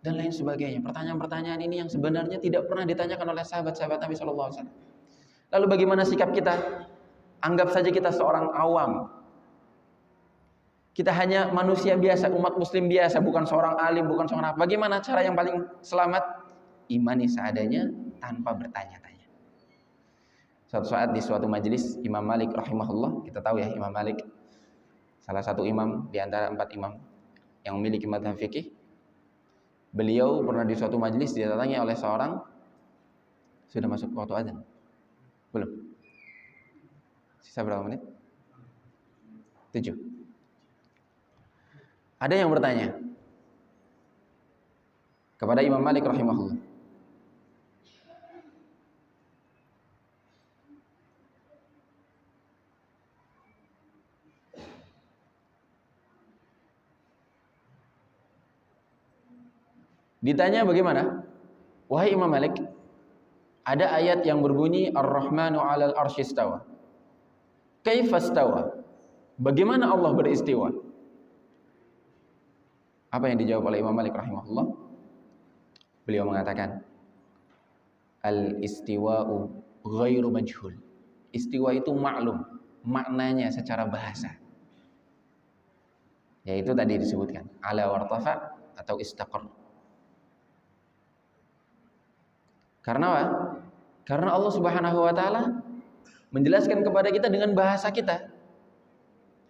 dan lain sebagainya. Pertanyaan-pertanyaan ini yang sebenarnya tidak pernah ditanyakan oleh sahabat-sahabat Nabi sallallahu alaihi wasallam. Lalu bagaimana sikap kita? Anggap saja kita seorang awam. Kita hanya manusia biasa, umat muslim biasa, bukan seorang alim, bukan seorang apa. Bagaimana cara yang paling selamat? Imani seadanya tanpa bertanya-tanya. Suatu saat di suatu majelis Imam Malik rahimahullah, kita tahu ya Imam Malik salah satu imam di antara 4 imam yang memiliki mazhab fikih. Beliau pernah di suatu majelis didatangi oleh seorang, sudah masuk waktu azan? Belum? Sisa berapa menit? 7. Ada yang bertanya kepada Imam Malik rahimahullah, ditanya bagaimana? Wahai Imam Malik, ada ayat yang berbunyi Ar-Rahmanu 'alal arsy istawa. Kaifa istawa? Bagaimana Allah beristiwa? Apa yang dijawab oleh Imam Malik rahimahullah? Beliau mengatakan, Al-istiwa'u ghairu majhul. Istiwa itu maklum, maknanya secara bahasa. Yaitu tadi disebutkan, ala wartafa atau istaqar. Karena apa? Karena Allah Subhanahu wa taala menjelaskan kepada kita dengan bahasa kita.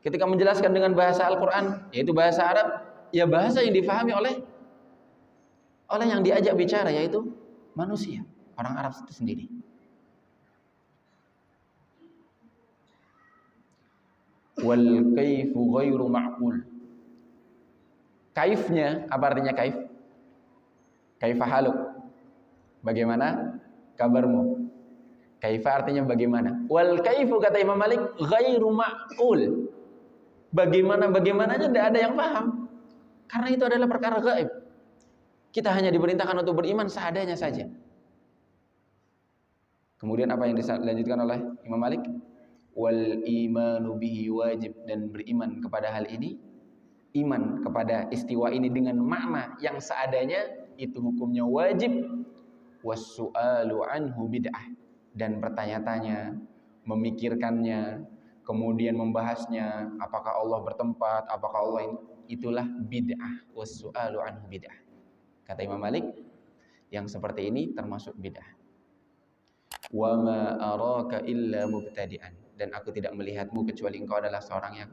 Ketika menjelaskan dengan bahasa Al-Qur'an, yaitu bahasa Arab, ya bahasa yang difahami oleh yang diajak bicara, yaitu manusia, orang Arab itu sendiri. Wal kaifu ghairu ma'qul. Kaifnya, apa artinya kaif? Kaifa haluk? Bagaimana kabarmu? Kaifa artinya bagaimana? Wal kaifu kata Imam Malik ghairu ma'qul. Bagaimana-bagaimananya tidak ada yang paham. Karena itu adalah perkara gaib. Kita hanya diperintahkan untuk beriman seadanya saja. Kemudian apa yang dilanjutkan oleh Imam Malik? Wal imanu bihi wajib, dan beriman kepada hal ini, iman kepada istiwa ini dengan makna yang seadanya itu hukumnya wajib. Wassu'alu anhu bid'ah, dan bertanya-tanya, memikirkannya, kemudian membahasnya, apakah Allah bertempat, apakah Allah ini, itulah bid'ah. Wassu'alu anhu bid'ah. Kata Imam Malik, yang seperti ini termasuk bid'ah. Wa ma araka illa mubtadi'an, dan aku tidak melihatmu kecuali engkau adalah seorang yang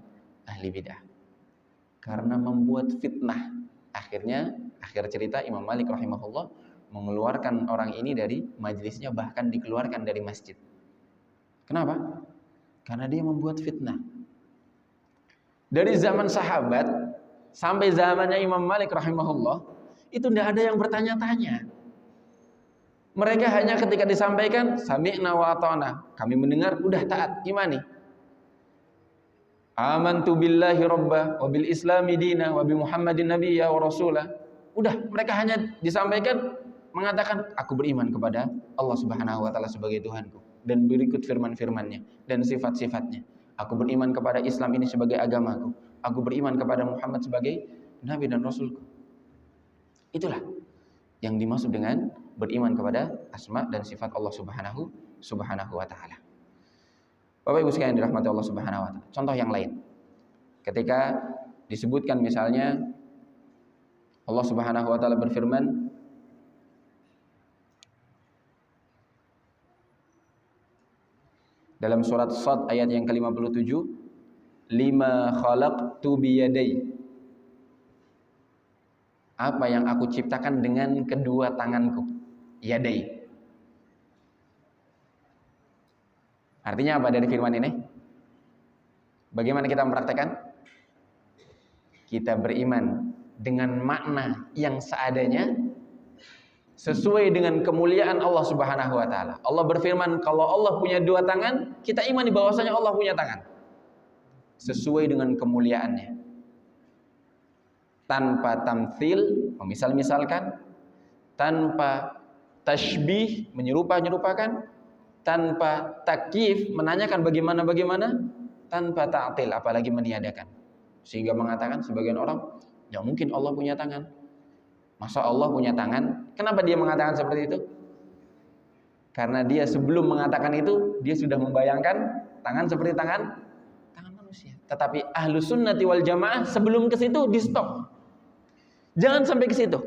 ahli bid'ah. Karena membuat fitnah. Akhirnya, akhir cerita Imam Malik rahimahullah mengeluarkan orang ini dari majelisnya, bahkan dikeluarkan dari masjid. Kenapa? Karena dia membuat fitnah. Dari zaman sahabat sampai zamannya Imam Malik rahimahullah, itu tidak ada yang bertanya-tanya. Mereka hanya ketika disampaikan sami'na wa ata'na, kami mendengar, udah taat, imani. Amantu billahi rabba wa bil islami dina wa bi Muhammadin nabiyya wa rasulah. Udah, mereka hanya disampaikan mengatakan aku beriman kepada Allah Subhanahu wa taala sebagai Tuhanku, dan berikut firman-firmannya dan sifat-sifatnya. Aku beriman kepada Islam ini sebagai agamaku. Aku beriman kepada Muhammad sebagai nabi dan rasulku. Itulah yang dimaksud dengan beriman kepada asma dan sifat Allah Subhanahu wa taala. Bapak Ibu sekalian dirahmati Allah Subhanahu wa taala. Contoh yang lain. Ketika disebutkan misalnya Allah Subhanahu wa taala berfirman dalam surat Shad ayat yang ke-57, lima khalaqtu biyadai, apa yang aku ciptakan dengan kedua tanganku. Yadai. Artinya apa dari firman ini? Bagaimana kita mempraktekkan? Kita beriman dengan makna yang seadanya, sesuai dengan kemuliaan Allah Subhanahu wa taala. Allah berfirman, kalau Allah punya dua tangan, kita imani bahwasanya Allah punya tangan. Sesuai dengan kemuliaannya. Tanpa tamtsil, memisal-misalkan, tanpa tashbih, menyerupa-nyerupakan, tanpa takyif, menanyakan bagaimana, tanpa ta'til, apalagi meniadakan. Sehingga mengatakan sebagian orang, ya mungkin Allah punya tangan. Masa Allah punya tangan? Kenapa dia mengatakan seperti itu? Karena dia sebelum mengatakan itu, dia sudah membayangkan tangan seperti tangan manusia. Tetapi ahlu sunnati wal jamaah sebelum ke situ di stop. Jangan sampai ke situ.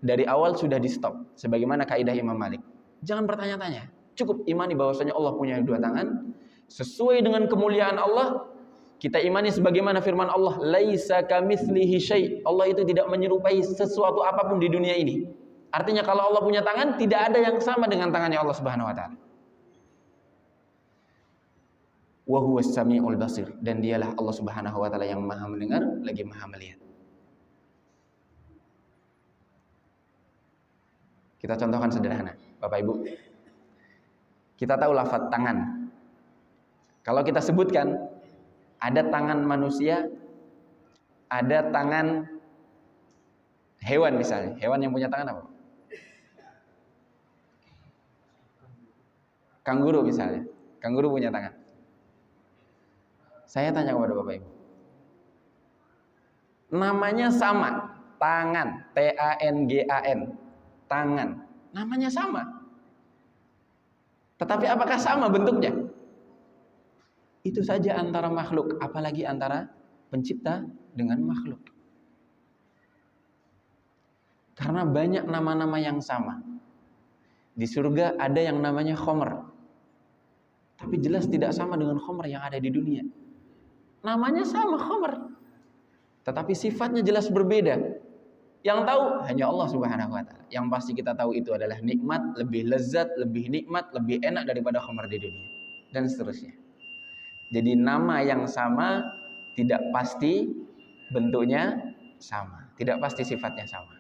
Dari awal sudah di stop. Sebagaimana kaidah Imam Malik. Jangan bertanya-tanya. Cukup imani bahwasanya Allah punya dua tangan. Sesuai dengan kemuliaan Allah, kita imani sebagaimana firman Allah, laisa kamitslihi syai'. Allah itu tidak menyerupai sesuatu apapun di dunia ini. Artinya kalau Allah punya tangan, tidak ada yang sama dengan tangannya Allah Subhanahu wa taala. Wa huwas samiul basir, dan dialah Allah Subhanahu wa taala yang Maha mendengar lagi Maha melihat. Kita contohkan sederhana, Bapak Ibu. Kita tahu lafaz tangan. Kalau kita sebutkan ada tangan manusia, ada tangan hewan misalnya. Hewan yang punya tangan apa? Kanguru misalnya. Kanguru punya tangan. Saya tanya kepada Bapak Ibu. Namanya sama, tangan, T-A-N-G-A-N. Tangan, namanya sama. Tetapi apakah sama bentuknya? Itu saja antara makhluk, apalagi antara pencipta dengan makhluk. Karena banyak nama-nama yang sama. Di surga ada yang namanya khomer, tapi jelas tidak sama dengan khomer yang ada di dunia. Namanya sama khomer, tetapi sifatnya jelas berbeda. Yang tahu hanya Allah Subhanahu wa taala. Yang pasti kita tahu itu adalah nikmat, lebih lezat, lebih nikmat, lebih enak daripada khamar di dunia, dan seterusnya. Jadi nama yang sama tidak pasti bentuknya sama, tidak pasti sifatnya sama.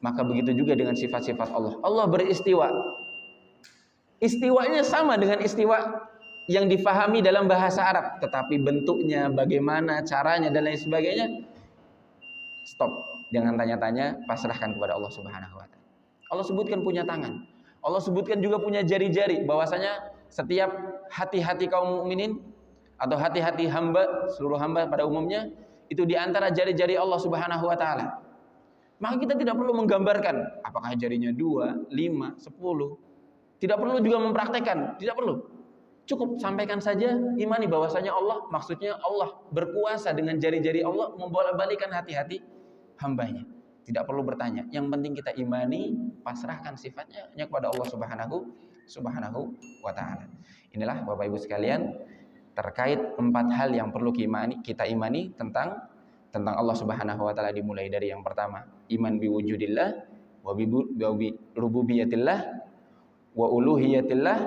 Maka begitu juga dengan sifat-sifat Allah. Allah beristiwa. Istiwanya sama dengan istiwa yang difahami dalam bahasa Arab, tetapi bentuknya, bagaimana caranya dan lain sebagainya, stop. Jangan tanya-tanya, pasrahkan kepada Allah Subhanahu wa taala. Allah sebutkan punya tangan. Allah sebutkan juga punya jari-jari, bahwasanya setiap hati-hati kaum mukminin atau hati-hati hamba, seluruh hamba pada umumnya itu di antara jari-jari Allah Subhanahu wa taala. Maka kita tidak perlu menggambarkan apakah jarinya 2, 5, 10. Tidak perlu juga mempraktekkan, tidak perlu. Cukup sampaikan saja, imani bahwasanya Allah, maksudnya Allah berkuasa dengan jari-jari Allah membolak-balikan hati-hati hambanya. Tidak perlu bertanya. Yang penting kita imani, pasrahkan sifatnya hanya kepada Allah Subhanahu wa taala. Inilah Bapak Ibu sekalian terkait 4 hal yang perlu kita imani tentang Allah Subhanahu wa taala, dimulai dari yang pertama, iman biwujudillah wa bi rububiyatillah wa uluhiyatillah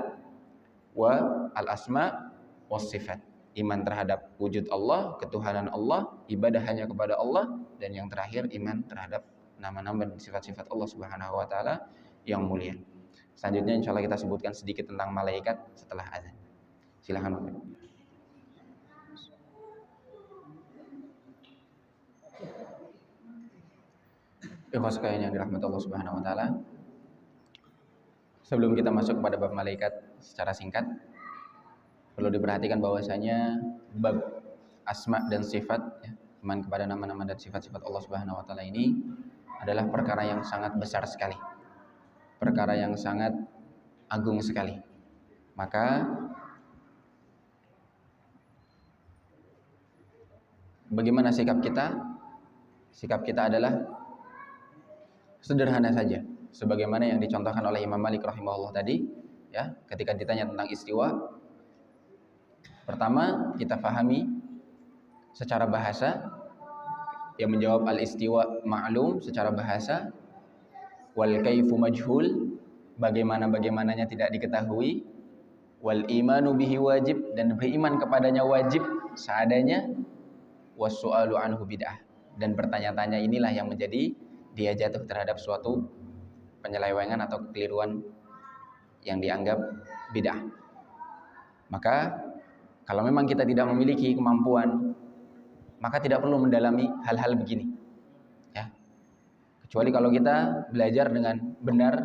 wa al-asma was sifat. Iman terhadap wujud Allah, ketuhanan Allah, ibadah hanya kepada Allah, dan yang terakhir iman terhadap nama-nama dan sifat-sifat Allah Subhanahu wa taala yang mulia. Selanjutnya insyaallah kita sebutkan sedikit tentang malaikat setelah azan. Silakan Bapak. Ikhwas sekalian yang dirahmati Allah Subhanahu wa taala. Sebelum kita masuk pada bab malaikat secara singkat, perlu diperhatikan bahwasanya bab asma dan sifat, ya, iman kepada nama-nama dan sifat-sifat Allah Subhanahu wa taala ini adalah perkara yang sangat besar sekali. Perkara yang sangat agung sekali. Maka bagaimana sikap kita? Sikap kita adalah sederhana saja, sebagaimana yang dicontohkan oleh Imam Malik rahimahullah tadi, ya, ketika ditanya tentang istiwa. Pertama, kita fahami secara bahasa, yang menjawab al-istiwa ma'lum secara bahasa, wal kaifu majhul, bagaimana-bagaimananya tidak diketahui, wal imanu bihi wajib, dan beriman kepadanya wajib seadanya, was su'alu anhu bid'ah, dan bertanya-tanya inilah yang menjadi dia jatuh terhadap suatu penyelewengan atau kekeliruan yang dianggap bid'ah. Maka kalau memang kita tidak memiliki kemampuan, maka tidak perlu mendalami hal-hal begini, ya. Kecuali kalau kita belajar dengan benar,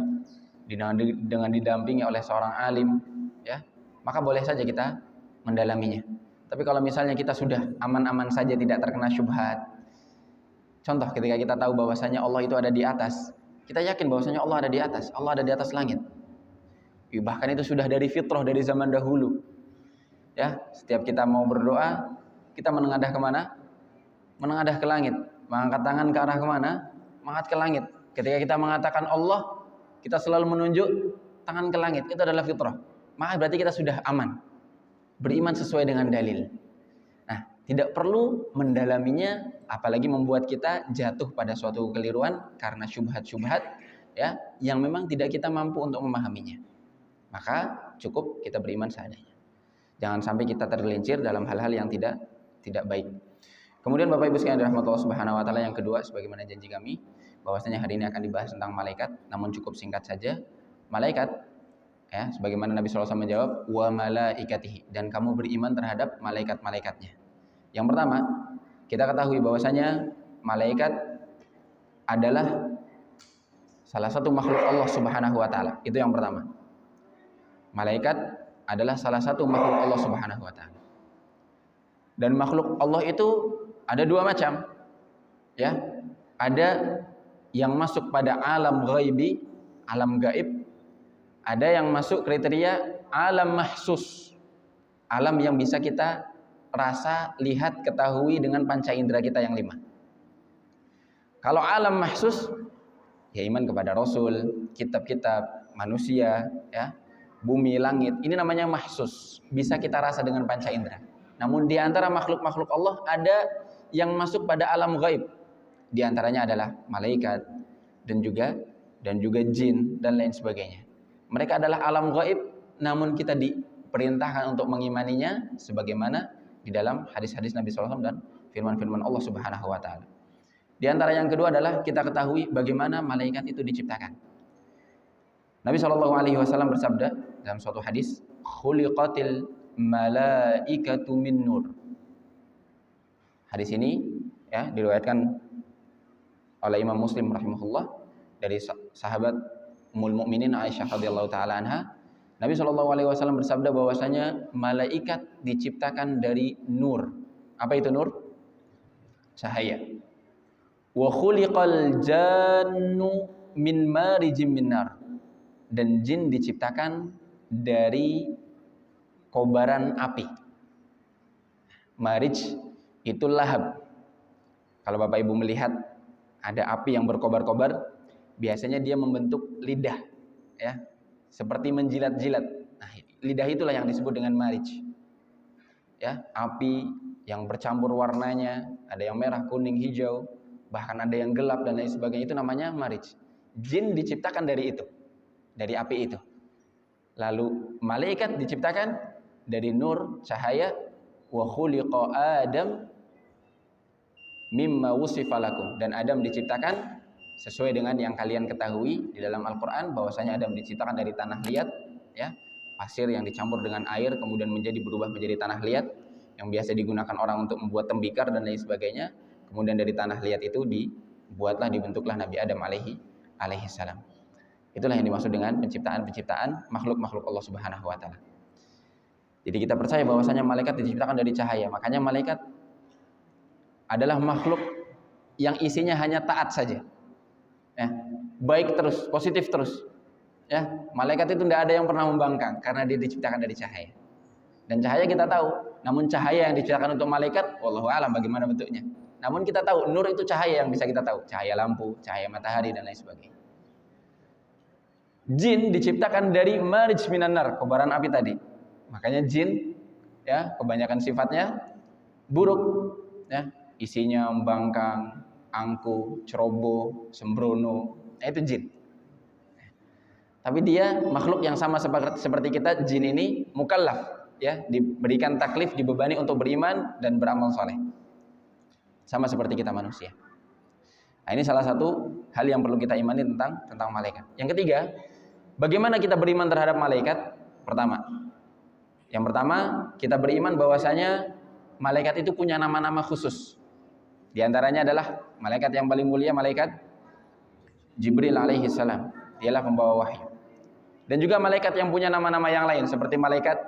dengan didampingi oleh seorang alim, ya, maka boleh saja kita mendalaminya. Tapi kalau misalnya kita sudah aman-aman saja, tidak terkena syubhat, contoh ketika kita tahu bahwasanya Allah itu ada di atas, kita yakin bahwasanya Allah ada di atas, Allah ada di atas langit. Bahkan itu sudah dari fitrah, dari zaman dahulu. Ya, setiap kita mau berdoa, kita menengadah kemana? Menengadah ke langit. Mengangkat tangan ke arah kemana? Mengangkat ke langit. Ketika kita mengatakan Allah, kita selalu menunjuk tangan ke langit. Itu adalah fitrah. Maka berarti kita sudah aman. Beriman sesuai dengan dalil. Nah, tidak perlu mendalaminya, apalagi membuat kita jatuh pada suatu kekeliruan karena syubhat-syubhat, ya, yang memang tidak kita mampu untuk memahaminya. Maka cukup kita beriman seadanya. Jangan sampai kita tergelincir dalam hal-hal yang tidak baik. Kemudian Bapak Ibu sekalian dirahmati Allah Subhanahu wa taala, yang kedua, sebagaimana janji kami bahwasanya hari ini akan dibahas tentang malaikat, namun cukup singkat saja. Malaikat, ya, sebagaimana Nabi SAW menjawab, wa malaikatihi, dan kamu beriman terhadap malaikat-malaikatnya. Yang pertama, kita ketahui bahwasanya malaikat adalah salah satu makhluk Allah Subhanahu wa taala. Itu yang pertama. Malaikat adalah salah satu makhluk Allah Subhanahu wa taala. Dan makhluk Allah itu ada 2 macam. Ya. Ada yang masuk pada alam ghaibi, alam gaib. Ada yang masuk kriteria alam mahsus. Alam yang bisa kita rasa, lihat, ketahui dengan panca indera kita yang 5. Kalau alam mahsus, ya iman kepada Rasul, kitab-kitab, manusia, ya, bumi, langit, ini namanya mahsus, bisa kita rasa dengan panca indera. Namun di antara makhluk-makhluk Allah ada yang masuk pada alam gaib. Di antaranya adalah malaikat dan juga jin dan lain sebagainya. Mereka adalah alam gaib, namun kita diperintahkan untuk mengimaninya sebagaimana di dalam hadis-hadis Nabi SAW dan firman-firman Allah Subhanahu wa taala. Di antara yang kedua adalah kita ketahui bagaimana malaikat itu diciptakan. Nabi SAW bersabda dalam suatu hadis, khuliqatil malaikatu min nur. Hadis ini, ya, diriwayatkan oleh Imam Muslim rahimahullah dari sahabat Ummul Mukminin Aisyah radhiyallahu taala anha, Nabi SAW bersabda bahwasanya malaikat diciptakan dari nur. Apa itu nur? Cahaya. Wa khuliqal jannu min marijim min nar. Dan jin diciptakan dari kobaran api. Marij itu lahab. Kalau Bapak Ibu melihat ada api yang berkobar-kobar, biasanya dia membentuk lidah, ya, seperti menjilat-jilat. Nah, lidah itulah yang disebut dengan marij. Ya, api yang bercampur warnanya, ada yang merah, kuning, hijau, bahkan ada yang gelap dan lain sebagainya, itu namanya marij. Jin diciptakan dari itu, dari api itu. Lalu malaikat diciptakan dari nur, cahaya. Wa khuliqa Adam mimma wusifa lakum. Dan Adam diciptakan sesuai dengan yang kalian ketahui di dalam Al-Quran, bahwasanya Adam diciptakan dari tanah liat, ya, pasir yang dicampur dengan air kemudian berubah menjadi tanah liat yang biasa digunakan orang untuk membuat tembikar dan lain sebagainya. Kemudian dari tanah liat itu dibentuklah Nabi Adam alaihi salam. Itulah yang dimaksud dengan penciptaan makhluk-makhluk Allah Subhanahu wa taala. Jadi kita percaya bahwasanya malaikat diciptakan dari cahaya. Makanya malaikat adalah makhluk yang isinya hanya taat saja. Ya, baik terus, positif terus. Ya, malaikat itu tidak ada yang pernah membangkang karena dia diciptakan dari cahaya. Dan cahaya kita tahu, namun cahaya yang diciptakan untuk malaikat, wallahu a'lam bagaimana bentuknya. Namun kita tahu, nur itu cahaya yang bisa kita tahu, cahaya lampu, cahaya matahari dan lain sebagainya. Jin diciptakan dari marij minan nar, kobaran api tadi. Makanya jin, ya, kebanyakan sifatnya buruk, ya, isinya membangkang, angku, ceroboh, sembrono, itu jin. Tapi dia makhluk yang sama seperti kita. Jin ini mukallaf, ya, diberikan taklif, dibebani untuk beriman dan beramal soleh, sama seperti kita manusia. Nah, ini salah satu hal yang perlu kita imani tentang malaikat. Yang ketiga, bagaimana kita beriman terhadap malaikat? Yang pertama, kita beriman bahwasanya malaikat itu punya nama-nama khusus. Di antaranya adalah malaikat yang paling mulia, malaikat Jibril alaihi salam. Dialah pembawa wahyu. Dan juga malaikat yang punya nama-nama yang lain seperti malaikat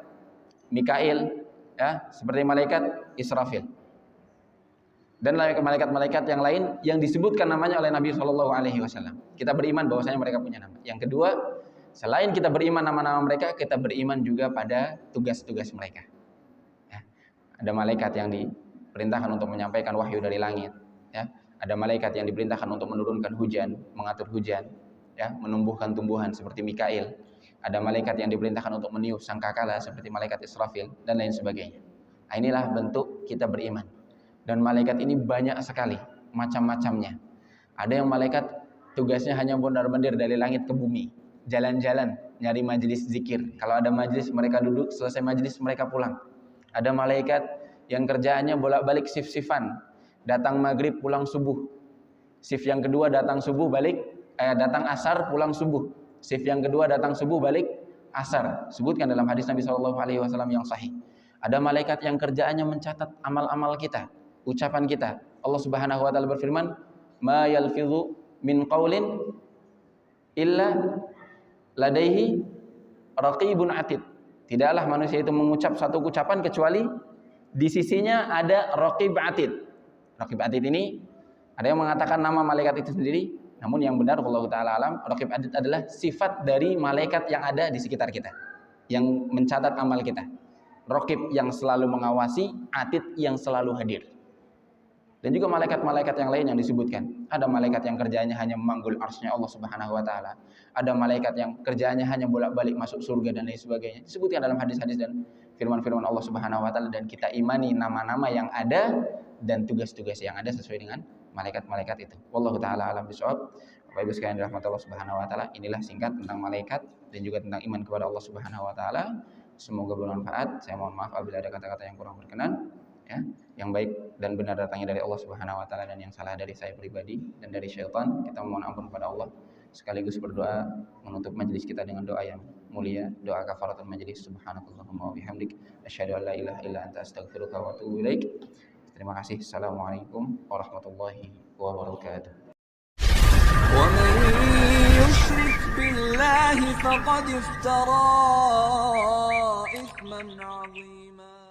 Mikail, ya, seperti malaikat Israfil. Dan malaikat-malaikat yang lain yang disebutkan namanya oleh Nabi SAW. Kita beriman bahwasanya mereka punya nama. Yang kedua, selain kita beriman nama-nama mereka, kita beriman juga pada tugas-tugas mereka. Ya. Ada malaikat yang diperintahkan untuk menyampaikan wahyu dari langit. Ya. Ada malaikat yang diperintahkan untuk menurunkan hujan, mengatur hujan, ya, menumbuhkan tumbuhan seperti Mikail. Ada malaikat yang diperintahkan untuk meniup sangkakala seperti malaikat Israfil dan lain sebagainya. Nah, inilah bentuk kita beriman. Dan malaikat ini banyak sekali macam-macamnya. Ada yang malaikat tugasnya hanya mondar-mandir dari langit ke bumi, jalan-jalan nyari majelis zikir. Kalau ada majelis mereka duduk, selesai majelis mereka pulang. Ada malaikat yang kerjaannya bolak-balik shift-shiftan, datang maghrib pulang subuh. Shift yang kedua datang subuh balik, datang asar pulang subuh. Shift yang kedua datang subuh balik asar. Sebutkan dalam hadis Nabi SAW yang sahih. Ada malaikat yang kerjaannya mencatat amal-amal kita, ucapan kita. Allah Subhanahu wa taala berfirman, "Ma yalfidhu min qaulin illa ladaihi raqibun atid." Tidaklah manusia itu mengucap satu ucapan kecuali di sisinya ada raqib atid. Raqib atid ini ada yang mengatakan nama malaikat itu sendiri, namun yang benar wallahu taala alam, raqib atid adalah sifat dari malaikat yang ada di sekitar kita, yang mencatat amal kita. Raqib yang selalu mengawasi, atid yang selalu hadir. Dan juga malaikat-malaikat yang lain yang disebutkan. Ada malaikat yang kerjanya hanya memanggul arsy-Nya Allah Subhanahu wa taala. Ada malaikat yang kerjanya hanya bolak-balik masuk surga dan lain sebagainya. Disebutkan dalam hadis-hadis dan firman-firman Allah Subhanahu wa taala, dan kita imani nama-nama yang ada dan tugas-tugas yang ada sesuai dengan malaikat-malaikat itu. Wallahu taala alam bishawab. Bapak Ibu sekalian dirahmati Allah Subhanahu wa taala, inilah singkat tentang malaikat dan juga tentang iman kepada Allah Subhanahu wa taala. Semoga bermanfaat. Saya mohon maaf apabila ada kata-kata yang kurang berkenan. Ya, yang baik dan benar datangnya dari Allah Subhanahu wa taala, dan yang salah dari saya pribadi dan dari syaitan. Kita mohon ampun kepada Allah, sekaligus berdoa menutup majelis kita dengan doa yang mulia, doa kafaratul majelis. Subhanakallahumma wa bihamdik, asyhadu an la ilaha illa anta, astaghfiruka wa atubu ilaik. Terima kasih. Assalamualaikum warahmatullahi wabarakatuh. الله فقد افترى إثما عظيما.